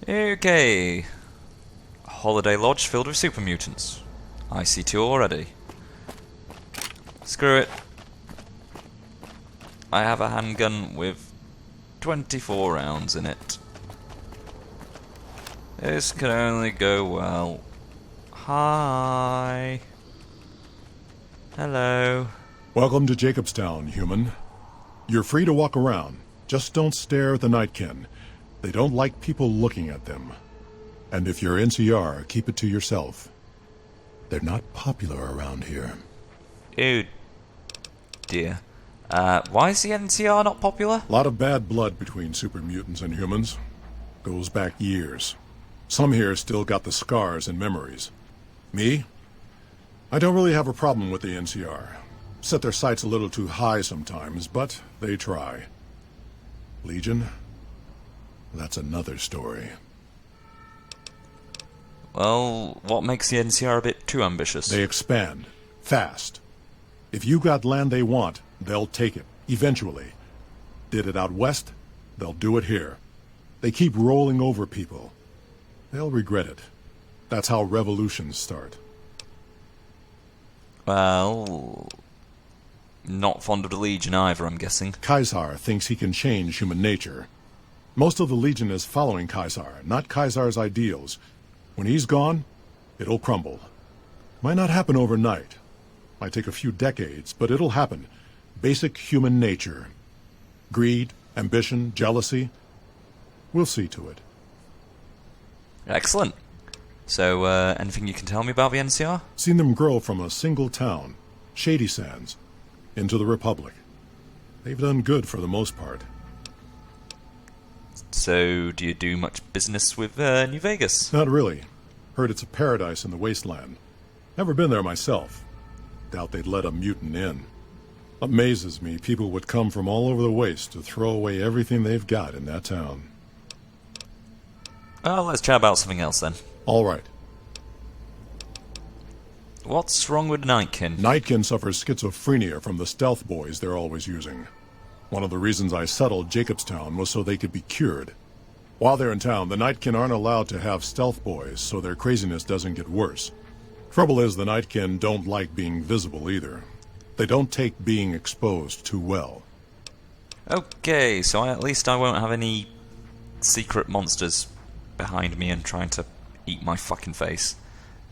Okay. Holiday lodge filled with super mutants. I see two already. Screw it. I have a handgun with 24 rounds in it. This can only go well. Hi. Hello. Welcome to Jacobstown, human. You're free to walk around. Just don't stare at the nightkin. They don't like people looking at them. And if you're NCR, keep it to yourself. They're not popular around here. Oh dear. Why is the NCR not popular? A lot of bad blood between super mutants and humans. Goes back years. Some here still got the scars and memories. Me? I don't really have a problem with the NCR. Set their sights a little too high sometimes, but they try. Legion? That's another story. Well, what makes the NCR a bit too ambitious? They expand. Fast. If you got land they want, they'll take it. Eventually. Did it out west, they'll do it here. They keep rolling over people. They'll regret it. That's how revolutions start. Well, not fond of the Legion either, I'm guessing. Caesar thinks he can change human nature. Most of the Legion is following Caesar, not Caesar's ideals. When he's gone, it'll crumble. Might not happen overnight. Might take a few decades, but it'll happen. Basic human nature. Greed, ambition, jealousy. We'll see to it. Excellent. So, anything you can tell me about the NCR? Seen them grow from a single town, Shady Sands, into the Republic. They've done good for the most part. So, do you do much business with New Vegas? Not really. Heard it's a paradise in the wasteland. Never been there myself. Doubt they'd let a mutant in. Amazes me people would come from all over the waste to throw away everything they've got in that town. Well, let's chat about something else then. All right. What's wrong with Nightkin? Nightkin suffers schizophrenia from the stealth boys they're always using. One of the reasons I settled Jacobstown was so they could be cured. While they're in town, the Nightkin aren't allowed to have stealth boys, so their craziness doesn't get worse. Trouble is, the Nightkin don't like being visible either. They don't take being exposed too well. Okay, so at least I won't have any secret monsters behind me and trying to eat my fucking face.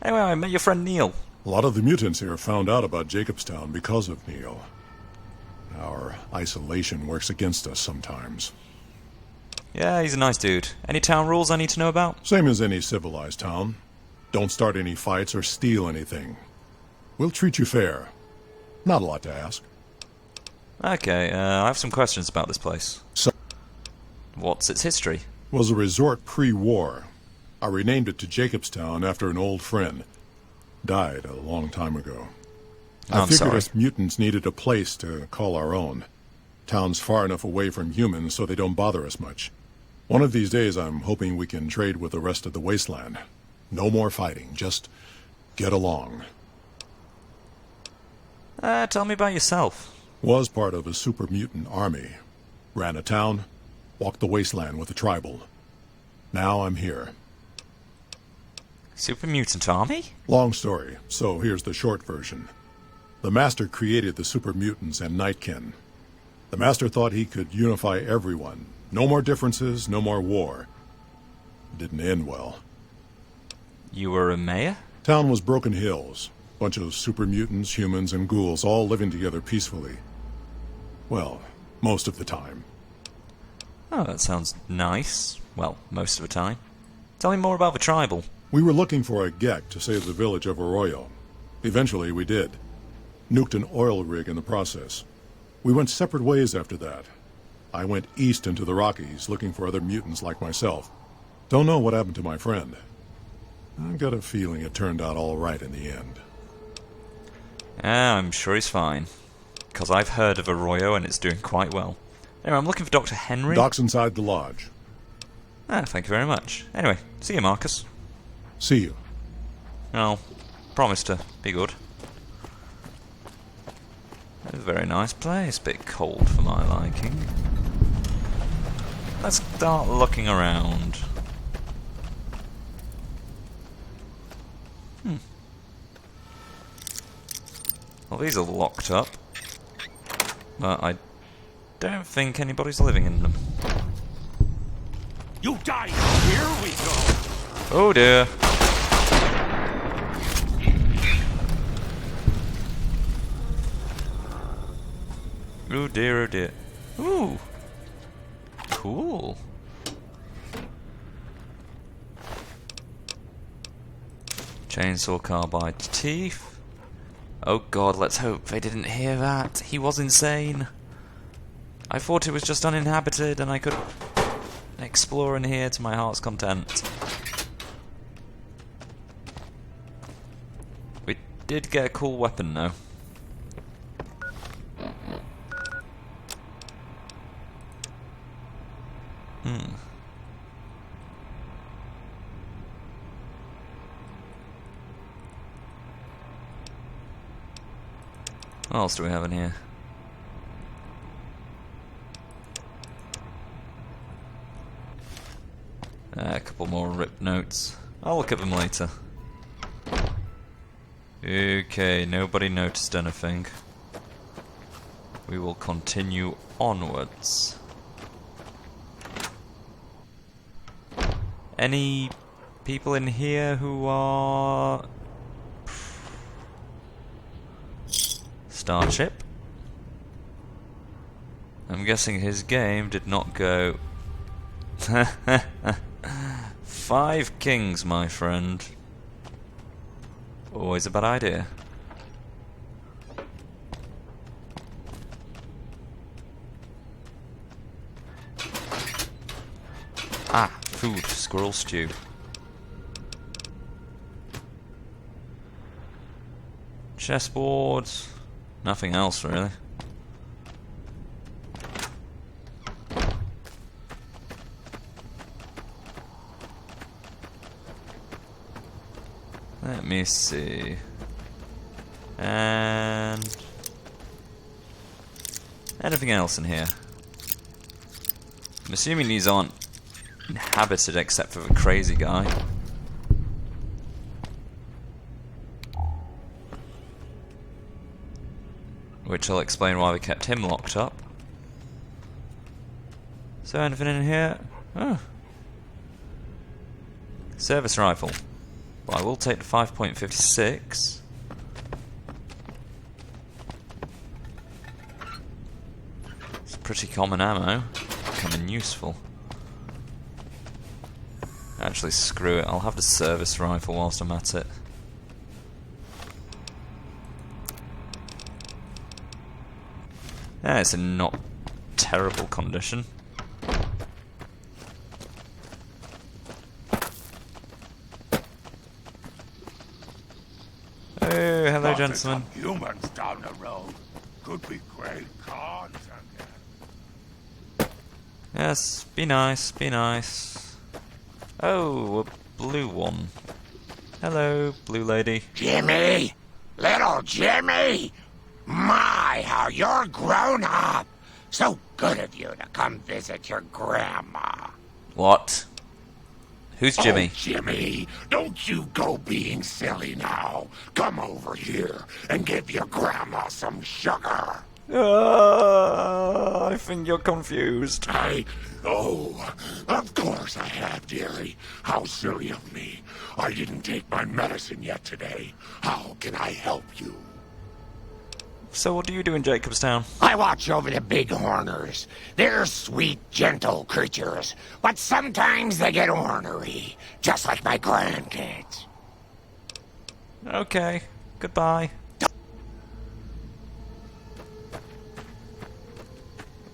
Anyway, I met your friend Neil. A lot of the mutants here found out about Jacobstown because of Neil. Our isolation works against us sometimes. Yeah, he's a nice dude. Any town rules I need to know about? Same as any civilized town. Don't start any fights or steal anything. We'll treat you fair. Not a lot to ask. Okay, I have some questions about this place. So, What's its history? was a resort pre-war. I renamed it to Jacobstown after an old friend. Died a long time ago. I I'm figured sorry. us mutants needed a place to call our own. Town's far enough away from humans so they don't bother us much. One of these days I'm hoping we can trade with the rest of the wasteland. No more fighting, just get along. Tell me about yourself. Was part of a super mutant army. Ran a town, walked the wasteland with a tribal. Now I'm here. Super Mutant Army? Long story, so here's the short version. The Master created the super mutants and Nightkin. The Master thought he could unify everyone. No more differences, no more war. Didn't end well. You were a mayor? Town was Broken Hills. Bunch of super mutants, humans, and ghouls all living together peacefully. Well, most of the time. Oh, that sounds nice. Well, most of the time. Tell me more about the tribal. We were looking for a Gek to save the village of Arroyo. Eventually we did. Nuked an oil rig in the process. We went separate ways after that. I went east into the Rockies looking for other mutants like myself. Don't know what happened to my friend. I've got a feeling it turned out all right in the end. I'm sure he's fine. Because I've heard of Arroyo and it's doing quite well. Anyway, I'm looking for Dr. Henry. Doc's inside the lodge. Thank you very much. Anyway, see you, Marcus. See you. I'll promise to be good. It's a very nice place, bit cold for my liking. Let's start looking around. Well, these are locked up. But I don't think anybody's living in them. You die! Here we go! Oh dear. Oh dear, oh dear. Ooh. Cool. Chainsaw, carbide, teeth. Oh god, let's hope they didn't hear that. He was insane. I thought it was just uninhabited and I could explore in here to my heart's content. We did get a cool weapon though. What else do we have in here? A couple more ripped notes. I'll look at them later. Okay, nobody noticed anything. We will continue onwards. Any people in here who are... Starship? I'm guessing his game did not go... 5 kings, my friend. Always a bad idea. Ah, food, squirrel stew. Chessboards. Nothing else really. Let me see. And anything else in here? I'm assuming these aren't inhabited except for the crazy guy. Which will explain why we kept him locked up. So anything in here? Oh. Service rifle. But I will take the 5.56. It's pretty common ammo. Becoming useful. Actually, screw it. I'll have the service rifle whilst I'm at it. Yeah, it's in not terrible condition. Oh, hello, gentlemen. Humans down the road could be great cons again. Yes, be nice, be nice. Oh, a blue one. Hello, blue lady. Jimmy! Little Jimmy! My, how you're grown up! So good of you to come visit your grandma. What? Who's Jimmy? Oh, Jimmy, don't you go being silly now. Come over here and give your grandma some sugar. I think you're confused. Oh, of course I have, dearie. How silly of me. I didn't take my medicine yet today. How can I help you? So what do you do in Jacobstown? I watch over the bighorners. They're sweet, gentle creatures, but sometimes they get ornery, just like my grandkids. Okay, goodbye.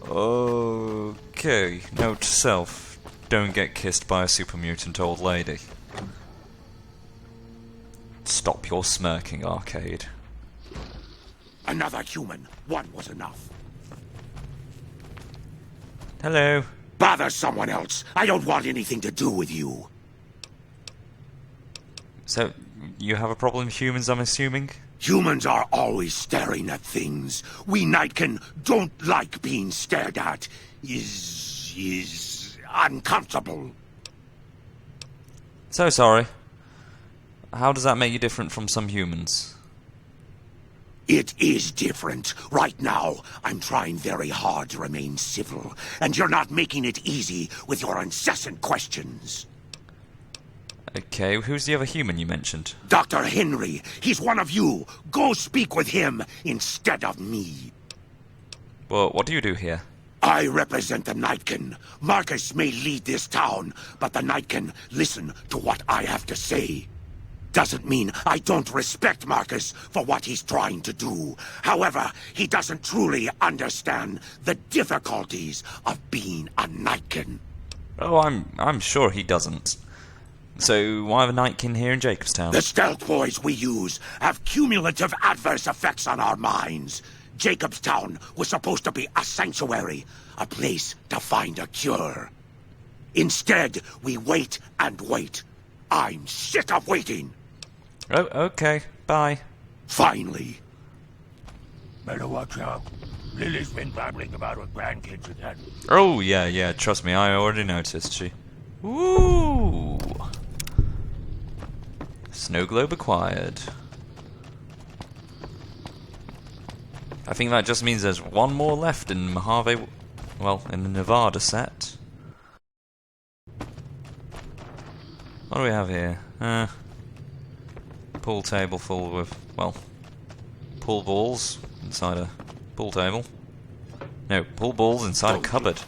Okay, note to self. Don't get kissed by a super mutant old lady. Stop your smirking, Arcade. Another human. One was enough. Hello. Bother someone else. I don't want anything to do with you. So, you have a problem with humans, I'm assuming? Humans are always staring at things. We nightkin don't like being stared at. Is uncomfortable. So sorry. How does that make you different from some humans? It is different. Right now, I'm trying very hard to remain civil, and you're not making it easy with your incessant questions. Okay, who's the other human you mentioned? Dr. Henry, he's one of you. Go speak with him instead of me. Well, what do you do here? I represent the Nightkin. Marcus may lead this town, but the Nightkin listen to what I have to say. Doesn't mean I don't respect Marcus for what he's trying to do. However, he doesn't truly understand the difficulties of being a Nightkin. Oh, I'm sure he doesn't. So why the Nightkin here in Jacobstown? The stealth boys we use have cumulative adverse effects on our minds. Jacobstown was supposed to be a sanctuary, a place to find a cure. Instead, we wait and wait. I'm sick of waiting. Oh, okay. Bye. Finally. Better watch out. Lily's been babbling about her grandkids again. Oh, yeah, trust me, I already noticed she. Ooh! Snow globe acquired. I think that just means there's one more left in Mojave, well, in the Nevada set. What do we have here? Pool table full with, well, pool balls inside a pool table. No, pool balls inside a cupboard.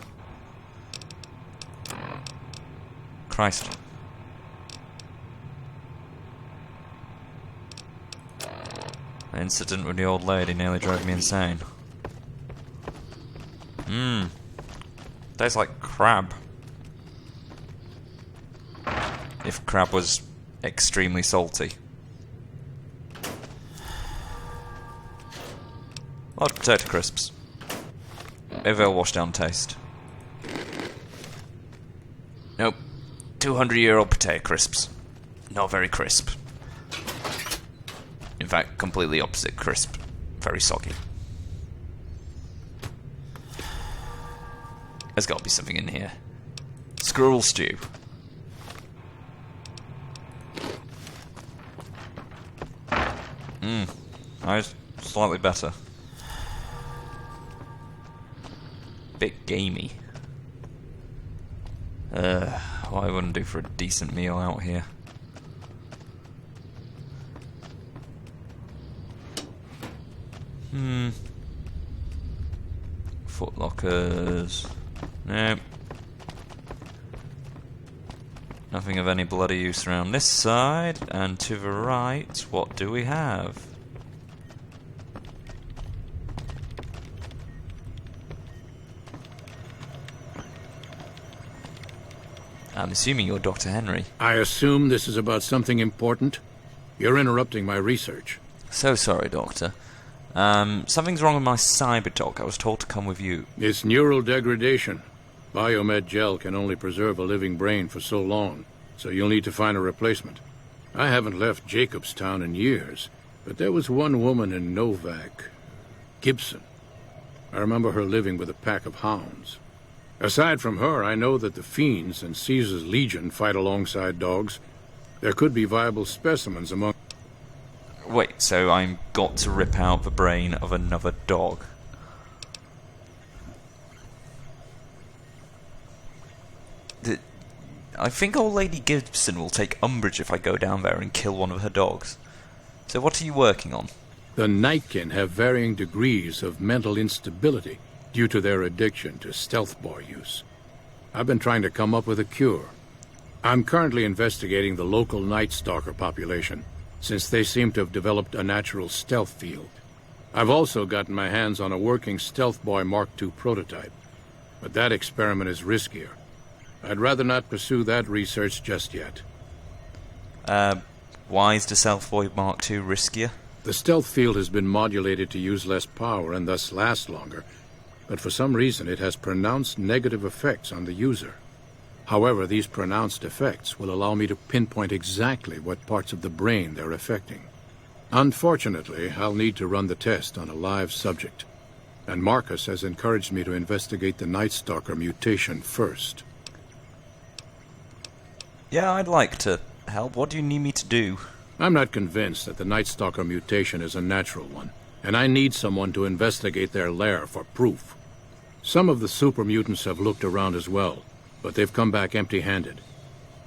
Christ. The incident with the old lady nearly drove me insane. Tastes like crab. If crab was extremely salty. A lot of potato crisps. Maybe they'll wash down taste. Nope. 200-year-old potato crisps. Not very crisp. In fact, completely opposite crisp. Very soggy. There's got to be something in here. Squirrel stew. Nice. Slightly better. Bit gamey. What I wouldn't do for a decent meal out here. Footlockers. Nope. Nothing of any bloody use around this side. And to the right, what do we have? I'm assuming you're Dr. Henry. I assume this is about something important? You're interrupting my research. So sorry, Doctor. Something's wrong with my cyberdoc. I was told to come with you. It's neural degradation. Biomed gel can only preserve a living brain for so long, so you'll need to find a replacement. I haven't left Jacobstown in years, but there was one woman in Novak, Gibson. I remember her living with a pack of hounds. Aside from her, I know that the Fiends and Caesar's Legion fight alongside dogs. There could be viable specimens among... Wait, so I'm got to rip out the brain of another dog? I think old Lady Gibson will take umbrage if I go down there and kill one of her dogs. So what are you working on? The Nightkin have varying degrees of mental instability due to their addiction to stealth boy use. I've been trying to come up with a cure. I'm currently investigating the local Night Stalker population, since they seem to have developed a natural stealth field. I've also gotten my hands on a working Stealth Boy Mark II prototype, but that experiment is riskier. I'd rather not pursue that research just yet. Why is the Stealth Boy Mark II riskier? The stealth field has been modulated to use less power and thus last longer, but for some reason it has pronounced negative effects on the user. However, these pronounced effects will allow me to pinpoint exactly what parts of the brain they're affecting. Unfortunately, I'll need to run the test on a live subject, and Marcus has encouraged me to investigate the Night Stalker mutation first. Yeah, I'd like to help. What do you need me to do? I'm not convinced that the Night Stalker mutation is a natural one, and I need someone to investigate their lair for proof. Some of the super mutants have looked around as well, but they've come back empty-handed.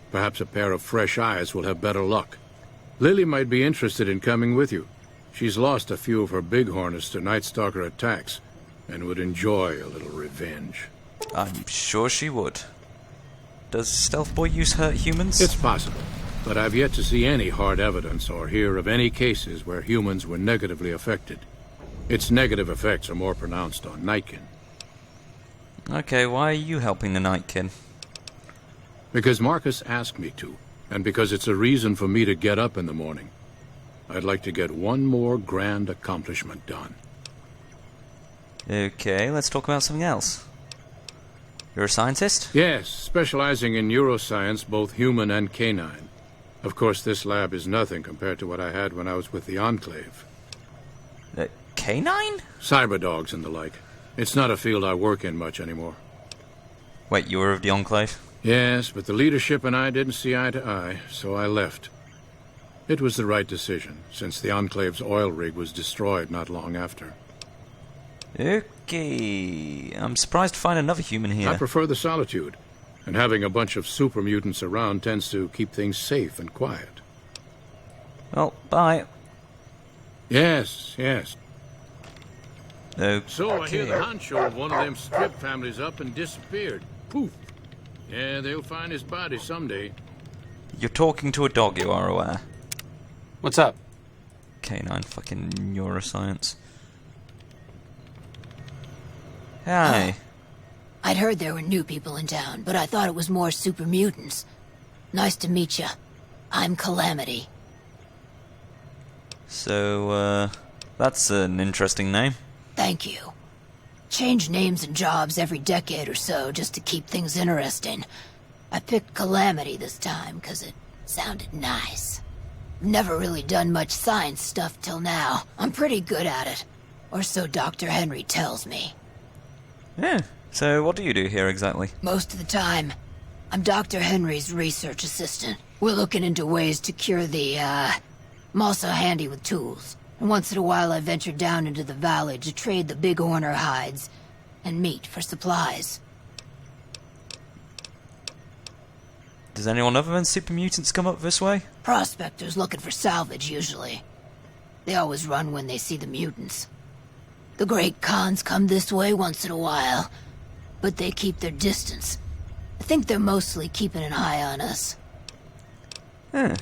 Perhaps a pair of fresh eyes will have better luck. Lily might be interested in coming with you. She's lost a few of her bighorners to Night Stalker attacks, and would enjoy a little revenge. I'm sure she would. Does Stealth Boy use hurt humans? It's possible, but I've yet to see any hard evidence or hear of any cases where humans were negatively affected. Its negative effects are more pronounced on nightkin. Okay, why are you helping the nightkin? Because Marcus asked me to, and because it's a reason for me to get up in the morning. I'd like to get one more grand accomplishment done. Okay, let's talk about something else. You're a scientist? Yes, specializing in neuroscience, both human and canine. Of course, this lab is nothing compared to what I had when I was with the Enclave. Canine? Cyberdogs and the like. It's not a field I work in much anymore. Wait, you were of the Enclave? Yes, but the leadership and I didn't see eye to eye, so I left. It was the right decision, since the Enclave's oil rig was destroyed not long after. Okay, I'm surprised to find another human here. I prefer the solitude, and having a bunch of super mutants around tends to keep things safe and quiet. Well, bye. Yes. Okay. So I hear the honcho of one of them strip families up and disappeared. Poof. Yeah, they'll find his body someday. You're talking to a dog, you are aware. What's up? Canine fucking neuroscience. Hi. I'd heard there were new people in town, but I thought it was more super mutants. Nice to meet ya. I'm Calamity. So, that's an interesting name. Thank you. Change names and jobs every decade or so just to keep things interesting. I picked Calamity this time, 'cause it sounded nice. Never really done much science stuff till now. I'm pretty good at it. Or so Dr. Henry tells me. Yeah. So what do you do here exactly? Most of the time, I'm Dr. Henry's research assistant. We're looking into ways to cure the, I'm also handy with tools. And once in a while I venture down into the valley to trade the bighorner hides and meat for supplies. Does anyone other than super mutants come up this way? Prospectors looking for salvage, usually. They always run when they see the mutants. The Great Khans come this way once in a while, but they keep their distance. I think they're mostly keeping an eye on us. Huh.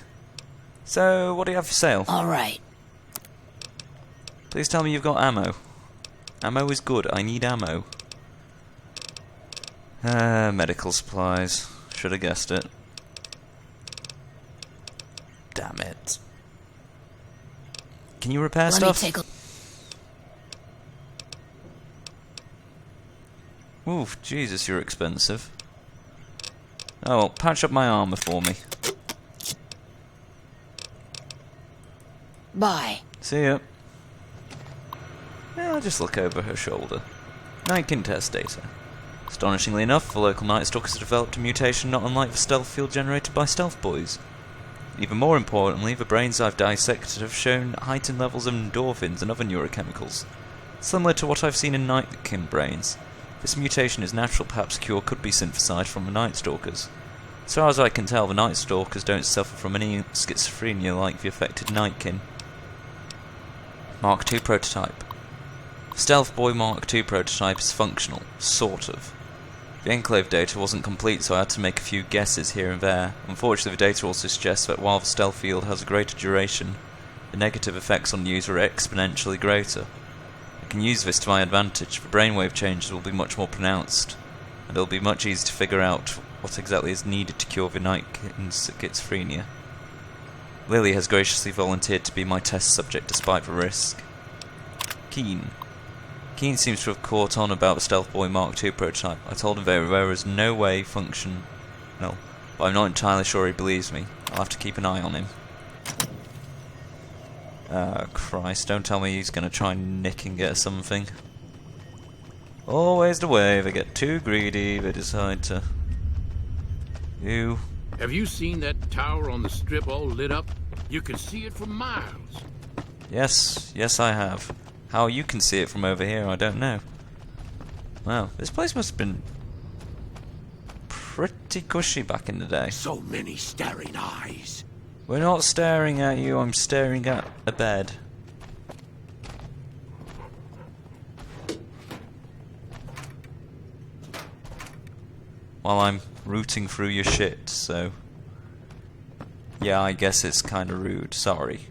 So, what do you have for sale? Alright. Please tell me you've got ammo. Ammo is good, I need ammo. Medical supplies. Should have guessed it. Damn it. Can you repair stuff? Let me take a... Oof, Jesus, you're expensive. Oh, well, patch up my armor for me. Bye. See ya. Yeah, I'll just look over her shoulder. Nightkin test data. Astonishingly enough, the local Night Stalkers have developed a mutation not unlike the stealth field generated by Stealth Boys. Even more importantly, the brains I've dissected have shown heightened levels of endorphins and other neurochemicals, similar to what I've seen in Nightkin brains. This mutation is natural, perhaps a cure could be synthesized from the Night Stalkers. As far as I can tell, the Night Stalkers don't suffer from any schizophrenia like the affected Nightkin. Mark II prototype. The Stealth Boy Mark II prototype is functional, sort of. The Enclave data wasn't complete, so I had to make a few guesses here and there. Unfortunately, the data also suggests that while the stealth field has a greater duration, the negative effects on the user are exponentially greater. I can use this to my advantage. The brainwave changes will be much more pronounced, and it'll be much easier to figure out what exactly is needed to cure the Nightkin's schizophrenia. Lily has graciously volunteered to be my test subject despite the risk. Keen seems to have caught on about the Stealth Boy Mark II prototype. I told him there is no way functional, but I'm not entirely sure he believes me. I'll have to keep an eye on him. Christ, don't tell me he's gonna try and nick and get something. Always the way, they get too greedy, they decide to... You... Have you seen that tower on the strip all lit up? You can see it for miles. Yes, I have. How you can see it from over here, I don't know. Wow, this place must have been pretty cushy back in the day. So many staring eyes. We're not staring at you, I'm staring at a bed. While I'm rooting through your shit, so... yeah, I guess it's kinda rude, sorry.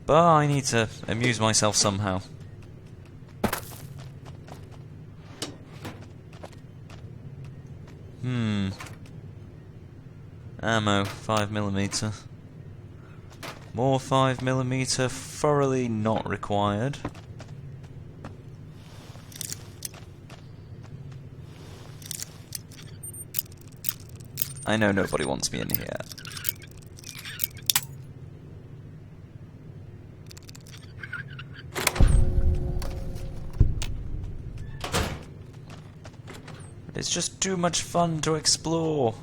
But I need to amuse myself somehow. Ammo, 5mm. More 5mm, thoroughly not required. I know nobody wants me in here. It's just too much fun to explore.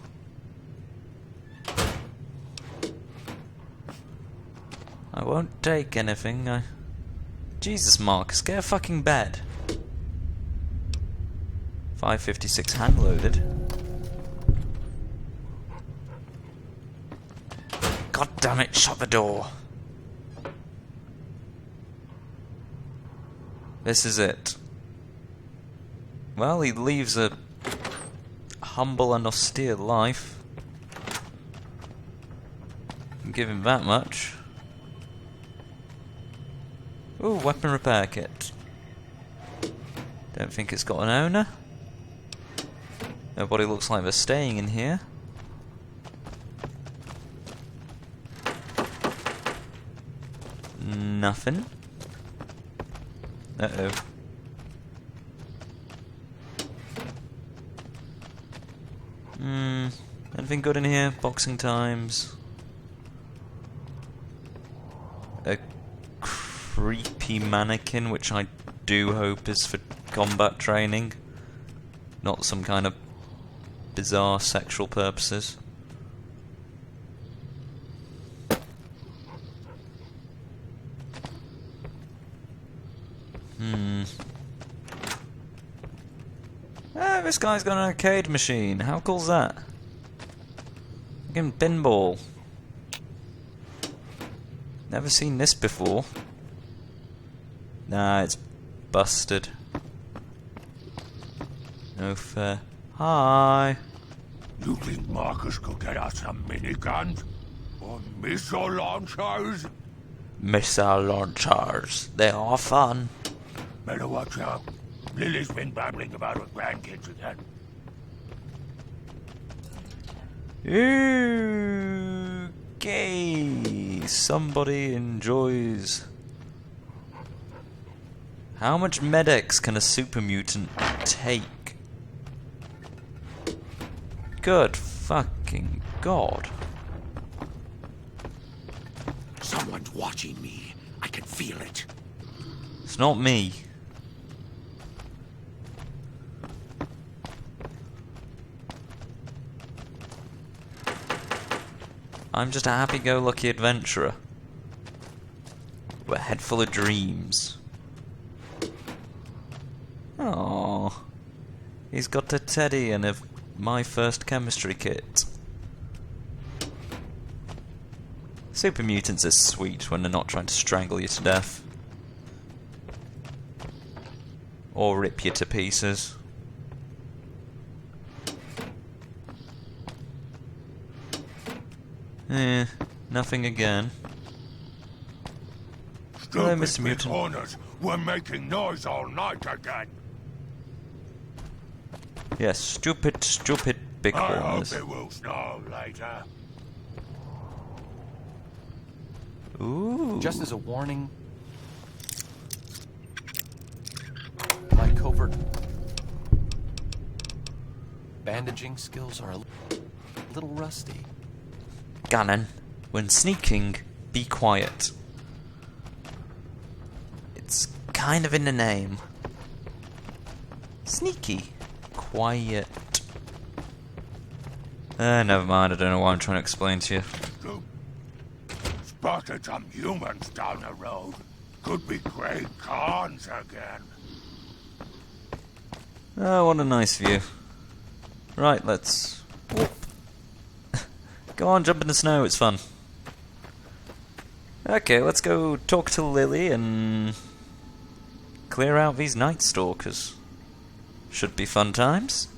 I won't take anything. Jesus, Marcus, get a fucking bed. 556 hand-loaded. God damn it, shut the door. This is it. Well, he leaves a humble and austere life. Give him that much. Ooh, weapon repair kit. Don't think it's got an owner. Nobody looks like they're staying in here. Nothing. Uh-oh. Anything good in here? Boxing times. A creepy mannequin, which I do hope is for combat training. Not some kind of bizarre sexual purposes. Ah, this guy's got an arcade machine. How cool's that? Fucking pinball. Never seen this before. Nah, it's busted. No fair. Hi. You think Marcus could get us some miniguns? Or missile launchers? Missile launchers. They are fun. Better watch out. Lily's been babbling about her grandkids again. Okay. Somebody enjoys. How much Medex can a super mutant take? Good fucking God. Someone's watching me. I can feel it. It's not me. I'm just a happy-go-lucky adventurer. With a head full of dreams. Aww. He's got a teddy and a My First Chemistry kit. Super mutants are sweet when they're not trying to strangle you to death. Or rip you to pieces. Nothing again. Hello, Mr. Mutant. Corners were making noise all night again. Yes, stupid big I hope horners. they will snow later. Ooh. Just as a warning, my covert bandaging skills are a little rusty. Ganon, when sneaking, be quiet. It's kind of in the name. Sneaky. Quiet. Never mind, I don't know what I'm trying to explain to you. spotted some humans down the road. Could be Grey Khans again. Oh, what a nice view. Right, let's... Whoop. Go on, jump in the snow, it's fun. Okay, let's go talk to Lily and clear out these Night Stalkers. Should be fun times.